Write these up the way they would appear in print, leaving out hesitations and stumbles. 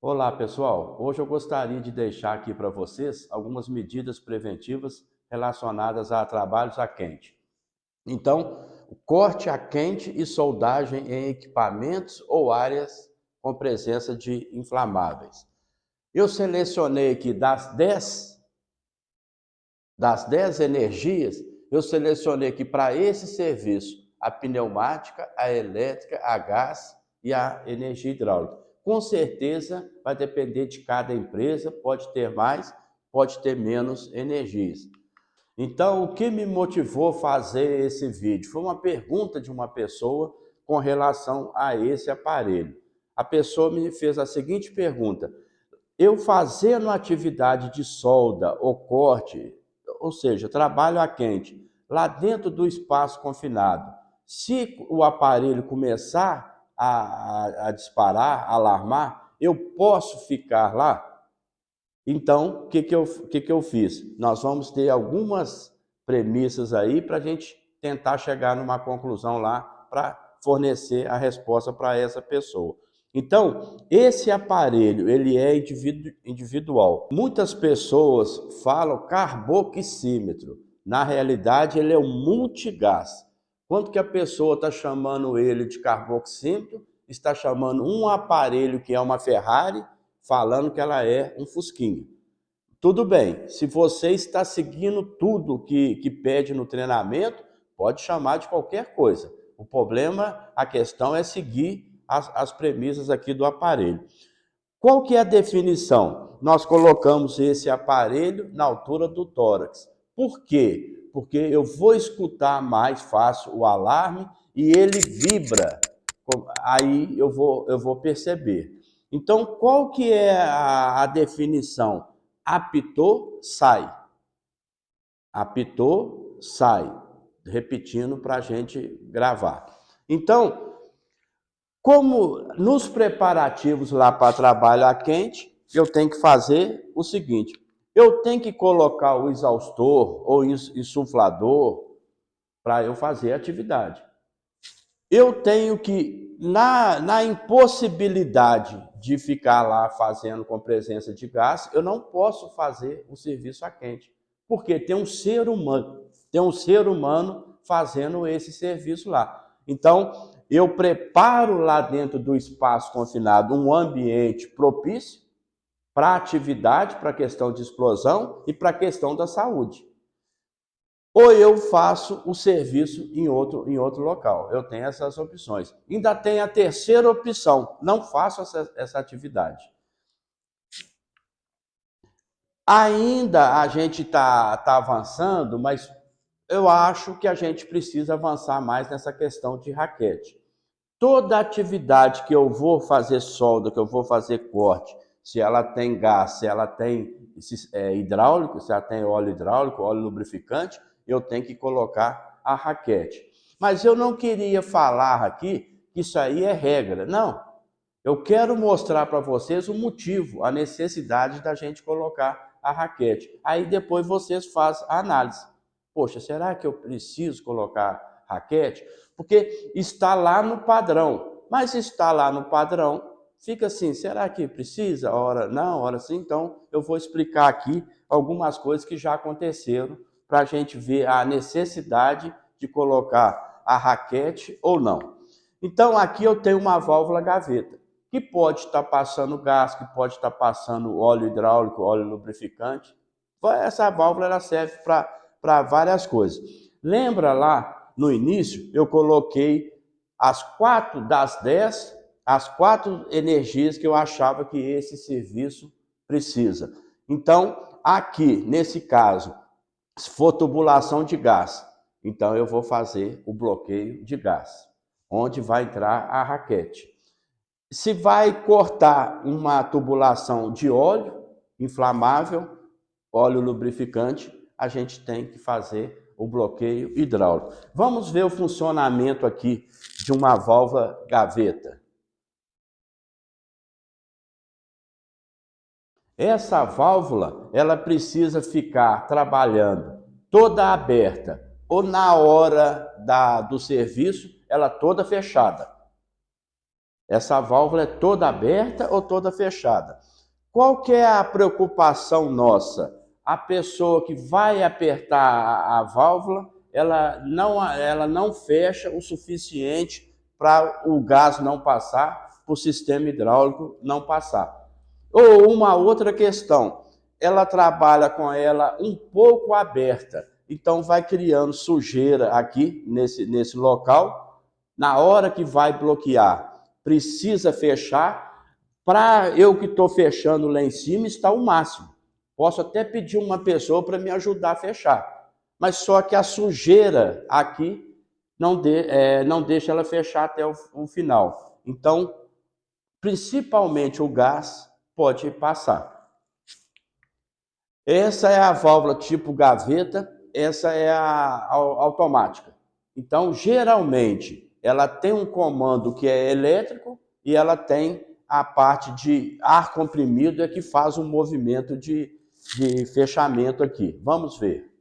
Olá, pessoal. Hoje eu gostaria de deixar aqui para vocês algumas medidas preventivas relacionadas a trabalhos a quente. Então, corte a quente e soldagem em equipamentos ou áreas com presença de inflamáveis. Eu selecionei aqui das dez energias, eu selecionei aqui para esse serviço a pneumática, a elétrica, a gás e a energia hidráulica. Com certeza vai depender de cada empresa, pode ter mais, pode ter menos energias. Então, o que me motivou a fazer esse vídeo? Foi uma pergunta de uma pessoa com relação a esse aparelho. A pessoa me fez a seguinte pergunta: eu fazendo atividade de solda ou corte, ou seja, trabalho a quente, lá dentro do espaço confinado, se o aparelho começar a disparar, a alarmar, eu posso ficar lá? Então, o que eu fiz? Nós vamos ter algumas premissas aí para a gente tentar chegar numa conclusão lá para fornecer a resposta para essa pessoa. Então, esse aparelho, ele é individual. Muitas pessoas falam carboxímetro. Na realidade, ele é um multigás. Quando que a pessoa está chamando ele de carboxímetro, está chamando um aparelho que é uma Ferrari, falando que ela é um Fusquinha. Tudo bem, se você está seguindo tudo que pede no treinamento, pode chamar de qualquer coisa. O problema, a questão é seguir as premissas aqui do aparelho. Qual que é a definição? Nós colocamos esse aparelho na altura do tórax. Por quê? Porque eu vou escutar mais fácil o alarme e ele vibra. Aí eu vou perceber. Então, qual que é a definição? Apitou, sai. Apitou, sai. Repetindo para a gente gravar. Então, como nos preparativos lá para trabalho a quente, eu tenho que fazer o seguinte: eu tenho que colocar o exaustor ou insuflador para eu fazer a atividade. Eu tenho que, na impossibilidade de ficar lá fazendo com presença de gás, eu não posso fazer o serviço a quente, porque tem um ser humano fazendo esse serviço lá. Então, eu preparo lá dentro do espaço confinado um ambiente propício para a atividade, para a questão de explosão e para a questão da saúde. Ou eu faço o serviço em outro local. Eu tenho essas opções. Ainda tem a terceira opção: não faço essa atividade. Ainda a gente tá avançando, mas eu acho que a gente precisa avançar mais nessa questão de raquete. Toda atividade que eu vou fazer solda, que eu vou fazer corte, se ela tem gás, se ela tem hidráulico, se ela tem óleo hidráulico, óleo lubrificante, eu tenho que colocar a raquete. Mas eu não queria falar aqui que isso aí é regra. Não. Eu quero mostrar para vocês o motivo, a necessidade da gente colocar a raquete. Aí depois vocês fazem a análise. Poxa, será que eu preciso colocar raquete? Porque está lá no padrão. Mas se está lá no padrão, fica assim, será que precisa? Ora não, ora sim. Então eu vou explicar aqui algumas coisas que já aconteceram para a gente ver a necessidade de colocar a raquete ou não. Então aqui eu tenho uma válvula gaveta, que pode estar passando gás, que pode estar passando óleo hidráulico, óleo lubrificante. Essa válvula ela serve para várias coisas. Lembra lá no início, eu coloquei as 4 das 10, as 4 energias que eu achava que esse serviço precisa. Então, aqui, nesse caso, se for tubulação de gás, então eu vou fazer o bloqueio de gás, onde vai entrar a raquete. Se vai cortar uma tubulação de óleo inflamável, óleo lubrificante, a gente tem que fazer o bloqueio hidráulico. Vamos ver o funcionamento aqui de uma válvula gaveta. Essa válvula, ela precisa ficar trabalhando toda aberta ou na hora do serviço, ela toda fechada. Essa válvula é toda aberta ou toda fechada? Qual que é a preocupação nossa? A pessoa que vai apertar a válvula, ela não fecha o suficiente para o gás não passar, para o sistema hidráulico não passar. Ou uma outra questão, ela trabalha com ela um pouco aberta, então vai criando sujeira aqui nesse local. Na hora que vai bloquear, precisa fechar. Para eu que estou fechando lá em cima, está o máximo. Posso até pedir uma pessoa para me ajudar a fechar, mas só que a sujeira aqui não deixa ela fechar até o final. Então, principalmente o gás pode passar. Essa é a válvula tipo gaveta, essa é a automática. Então, geralmente, ela tem um comando que é elétrico e ela tem a parte de ar comprimido é que faz um movimento de fechamento aqui. Vamos ver.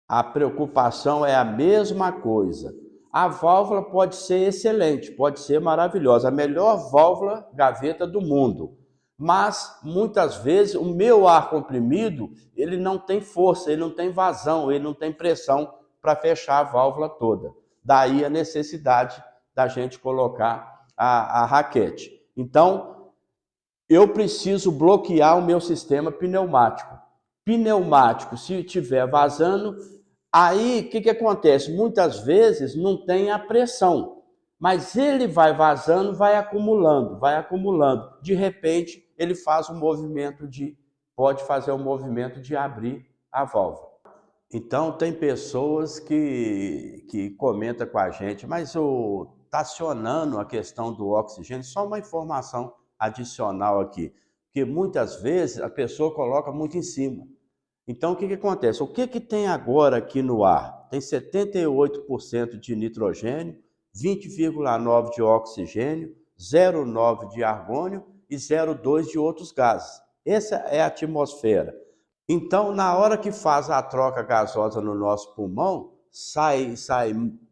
A preocupação é a mesma coisa. A válvula pode ser excelente, pode ser maravilhosa, a melhor válvula gaveta do mundo. Mas, muitas vezes, o meu ar comprimido, ele não tem força, ele não tem vazão, ele não tem pressão para fechar a válvula toda. Daí a necessidade da gente colocar a raquete. Então, eu preciso bloquear o meu sistema pneumático. Pneumático, se estiver vazando, aí o que acontece? Muitas vezes não tem a pressão, mas ele vai vazando, vai acumulando, vai acumulando. De repente, ele faz um movimento pode fazer um movimento de abrir a válvula. Então, tem pessoas que comentam com a gente, mas está acionando a questão do oxigênio, só uma informação adicional aqui, que muitas vezes a pessoa coloca muito em cima. Então, o que acontece? O que tem agora aqui no ar? Tem 78% de nitrogênio, 20,9% de oxigênio, 0,9% de argônio e 0,2% de outros gases. Essa é a atmosfera. Então, na hora que faz a troca gasosa no nosso pulmão, sai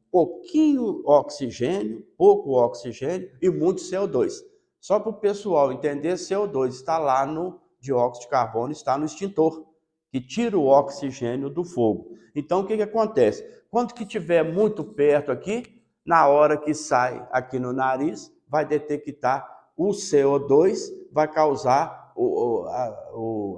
pouquinho oxigênio, pouco oxigênio e muito CO2. Só para o pessoal entender, CO2 está lá no dióxido de carbono, está no extintor, que tira o oxigênio do fogo. Então, o que acontece? Quando que estiver muito perto aqui, na hora que sai aqui no nariz, vai detectar o CO2, vai causar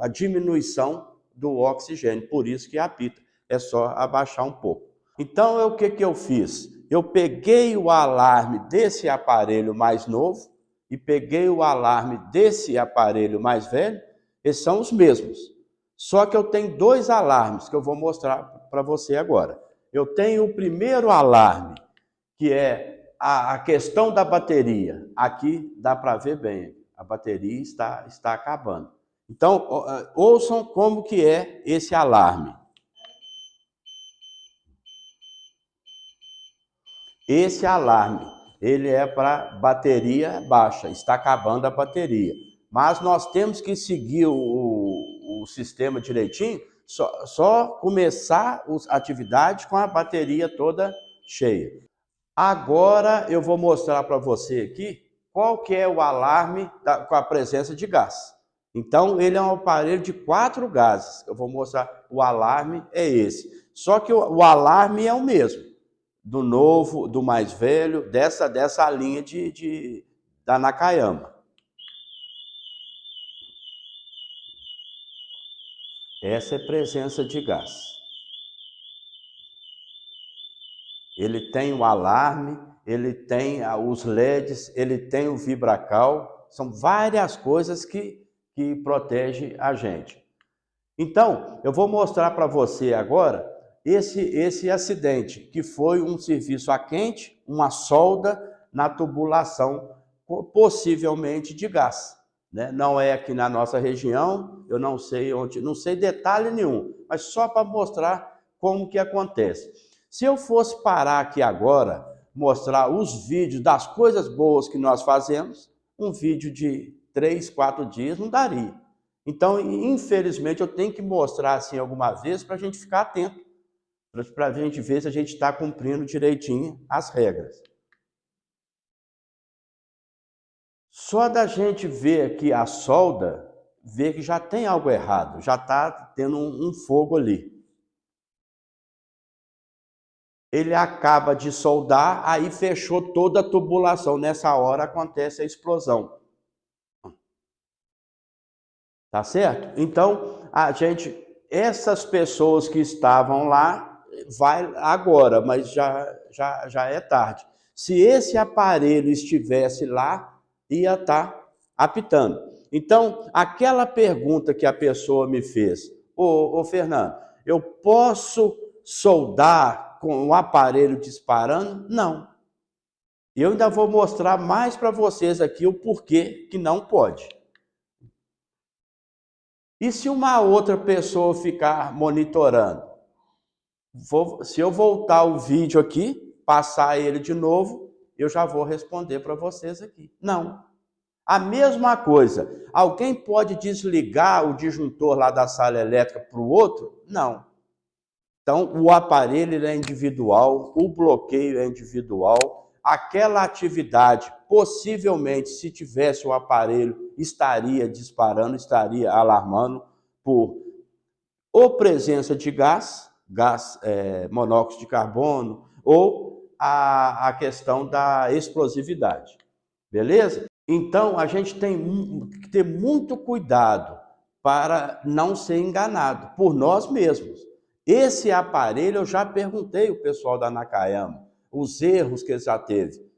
a diminuição do oxigênio, por isso que apita, é só abaixar um pouco. Então, o que eu fiz? Eu peguei o alarme desse aparelho mais novo e peguei o alarme desse aparelho mais velho, eles são os mesmos. Só que eu tenho dois alarmes que eu vou mostrar para você agora. Eu tenho o primeiro alarme, que é a questão da bateria. Aqui dá para ver bem, a bateria está acabando. Então, ouçam como que é esse alarme. Esse alarme, ele é para bateria baixa, está acabando a bateria. Mas nós temos que seguir o sistema direitinho, só começar a atividade com a bateria toda cheia. Agora eu vou mostrar para você aqui qual que é o alarme com a presença de gás. Então, ele é um aparelho de 4 gases. Eu vou mostrar, o alarme é esse. Só que o alarme é o mesmo, do novo, do mais velho, dessa linha da Nakayama. Essa é presença de gás. Ele tem o alarme, ele tem os LEDs, ele tem o vibracal, são várias coisas que protegem a gente. Então, eu vou mostrar para você agora esse acidente, que foi um serviço a quente, uma solda na tubulação, possivelmente de gás. Né? Não é aqui na nossa região, eu não sei onde, não sei detalhe nenhum, mas só para mostrar como que acontece. Se eu fosse parar aqui agora, mostrar os vídeos das coisas boas que nós fazemos, um vídeo de 3, 4 dias não daria. Então, infelizmente, eu tenho que mostrar assim alguma vez para a gente ficar atento, para a gente ver se a gente está cumprindo direitinho as regras. Só da gente ver aqui a solda, ver que já tem algo errado, já está tendo um fogo ali. Ele acaba de soldar, aí fechou toda a tubulação. Nessa hora acontece a explosão. Tá certo? Então, essas pessoas que estavam lá, vai agora, mas já é tarde. Se esse aparelho estivesse lá, ia estar apitando. Então, aquela pergunta que a pessoa me fez, ô Fernando, eu posso soldar com o aparelho disparando? Não. Eu ainda vou mostrar mais para vocês aqui o porquê que não pode. E se uma outra pessoa ficar monitorando? Se eu voltar o vídeo aqui, passar ele de novo, eu já vou responder para vocês aqui. Não. A mesma coisa. Alguém pode desligar o disjuntor lá da sala elétrica para o outro? Não. Então, o aparelho é individual, o bloqueio é individual, aquela atividade, possivelmente, se tivesse o aparelho, estaria disparando, estaria alarmando por ou presença de gás monóxido de carbono, ou a questão da explosividade. Beleza? Então, a gente tem que ter muito cuidado para não ser enganado por nós mesmos. Esse aparelho, eu já perguntei ao pessoal da Nakayama, os erros que ele já teve.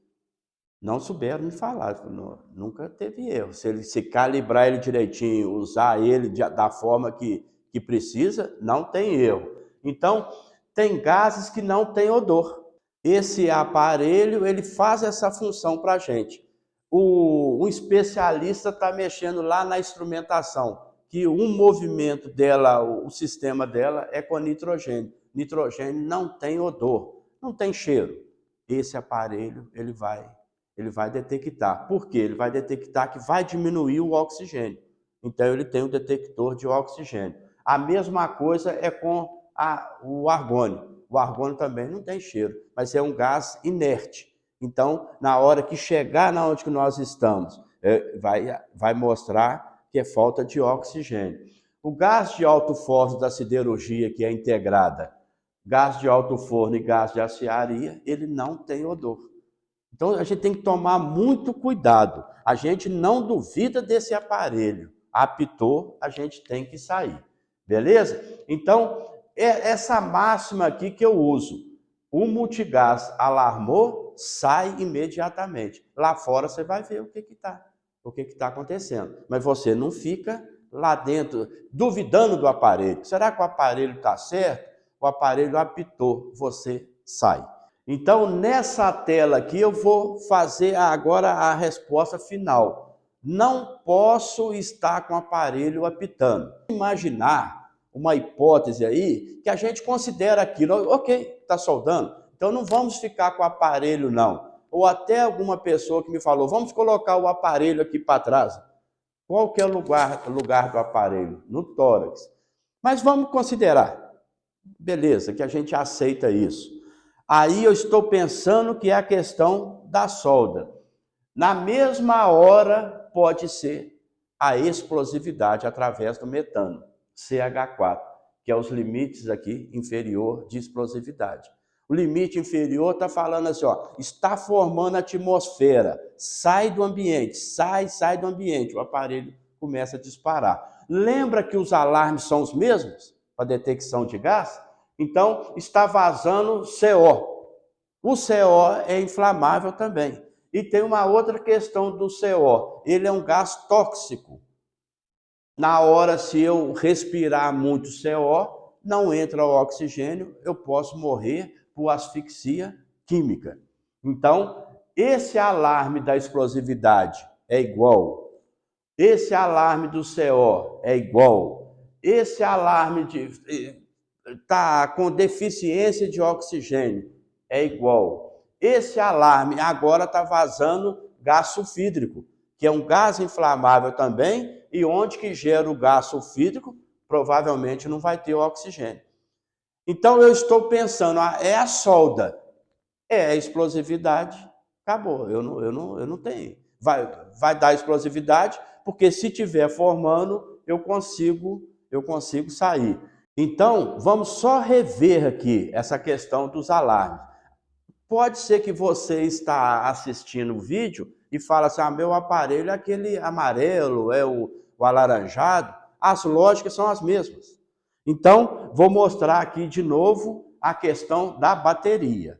Não souberam me falar, nunca teve erro. Se ele se calibrar ele direitinho, usar ele da forma que precisa, não tem erro. Então, tem gases que não têm odor. Esse aparelho, ele faz essa função para a gente. O especialista está mexendo lá na instrumentação, que um movimento dela, o sistema dela é com nitrogênio. Nitrogênio não tem odor, não tem cheiro. Esse aparelho, ele vai detectar. Por quê? Ele vai detectar que vai diminuir o oxigênio. Então, ele tem um detector de oxigênio. A mesma coisa é com o argônio. O argônio também não tem cheiro, mas é um gás inerte. Então, na hora que chegar na onde que nós estamos, vai mostrar que é falta de oxigênio. O gás de alto forno da siderurgia, que é integrada, gás de alto forno e gás de aciaria, ele não tem odor. Então, a gente tem que tomar muito cuidado. A gente não duvida desse aparelho. Apitou, a gente tem que sair. Beleza? Então, é essa máxima aqui que eu uso. O multigás alarmou, sai imediatamente. Lá fora você vai ver o que está acontecendo. Mas você não fica lá dentro duvidando do aparelho. Será que o aparelho está certo? O aparelho apitou, você sai. Então, nessa tela aqui, eu vou fazer agora a resposta final. Não posso estar com o aparelho apitando. Imaginar uma hipótese aí que a gente considera aquilo, ok, está soldando, então não vamos ficar com o aparelho não. Ou até alguma pessoa que me falou, vamos colocar o aparelho aqui para trás. Qual que é o lugar do aparelho? No tórax. Mas vamos considerar. Beleza, que a gente aceita isso. Aí eu estou pensando que é a questão da solda. Na mesma hora, pode ser a explosividade através do metano, CH4, que é os limites aqui inferior de explosividade. O limite inferior está falando assim, ó, está formando atmosfera, sai do ambiente, sai do ambiente, o aparelho começa a disparar. Lembra que os alarmes são os mesmos para detecção de gás? Então, está vazando CO. O CO é inflamável também. E tem uma outra questão do CO. Ele é um gás tóxico. Na hora, se eu respirar muito CO, não entra o oxigênio, eu posso morrer por asfixia química. Então, esse alarme da explosividade é igual. Esse alarme do CO é igual. Esse alarme está com deficiência de oxigênio é igual. Esse alarme agora está vazando gás sulfídrico, que é um gás inflamável também, e onde que gera o gás sulfídrico, provavelmente não vai ter oxigênio. Então eu estou pensando, é a solda, é a explosividade, acabou, eu não tenho. vai dar explosividade, porque se estiver formando, eu consigo sair. Então, vamos só rever aqui essa questão dos alarmes. Pode ser que você está assistindo o vídeo e fala assim, meu aparelho é aquele amarelo, é o alaranjado. As lógicas são as mesmas. Então, vou mostrar aqui de novo a questão da bateria.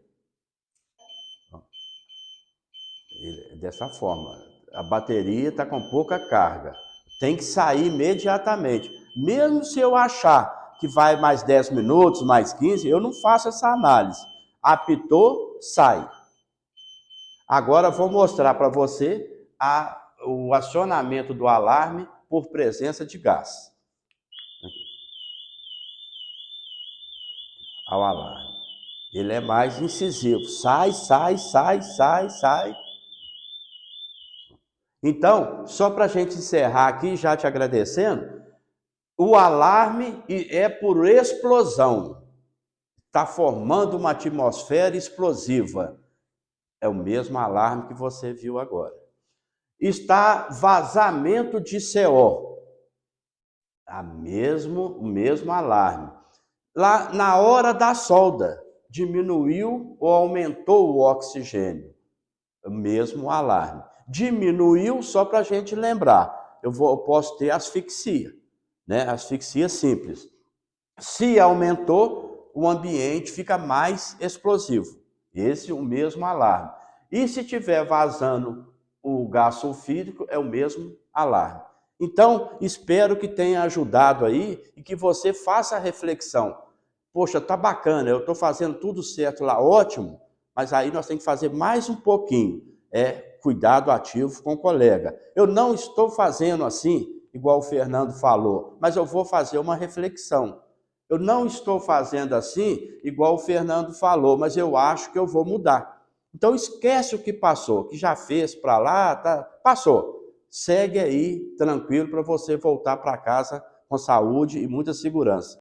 Dessa forma, a bateria está com pouca carga. Tem que sair imediatamente. Mesmo se eu achar que vai mais 10 minutos, mais 15, eu não faço essa análise. Apitou, sai. Agora vou mostrar para você o acionamento do alarme por presença de gás. Ao alarme. Ele é mais incisivo. Sai, sai, sai, sai, sai. Então, só para a gente encerrar aqui, já te agradecendo, o alarme é por explosão. Está formando uma atmosfera explosiva. É o mesmo alarme que você viu agora. Está vazamento de CO. O mesmo alarme. Lá na hora da solda, diminuiu ou aumentou o oxigênio. O mesmo alarme. Diminuiu, só para a gente lembrar, eu posso ter asfixia, né? Asfixia simples. Se aumentou, o ambiente fica mais explosivo. Esse é o mesmo alarme. E se estiver vazando o gás sulfídrico, é o mesmo alarme. Então, espero que tenha ajudado aí e que você faça a reflexão. Poxa, tá bacana, eu estou fazendo tudo certo lá, ótimo, mas aí nós temos que fazer mais um pouquinho. Cuidado ativo com o colega. Eu não estou fazendo assim, igual o Fernando falou, mas eu vou fazer uma reflexão. Eu não estou fazendo assim, igual o Fernando falou, mas eu acho que eu vou mudar. Então esquece o que passou, que já fez para lá, tá? Passou. Segue aí, tranquilo, para você voltar para casa com saúde e muita segurança.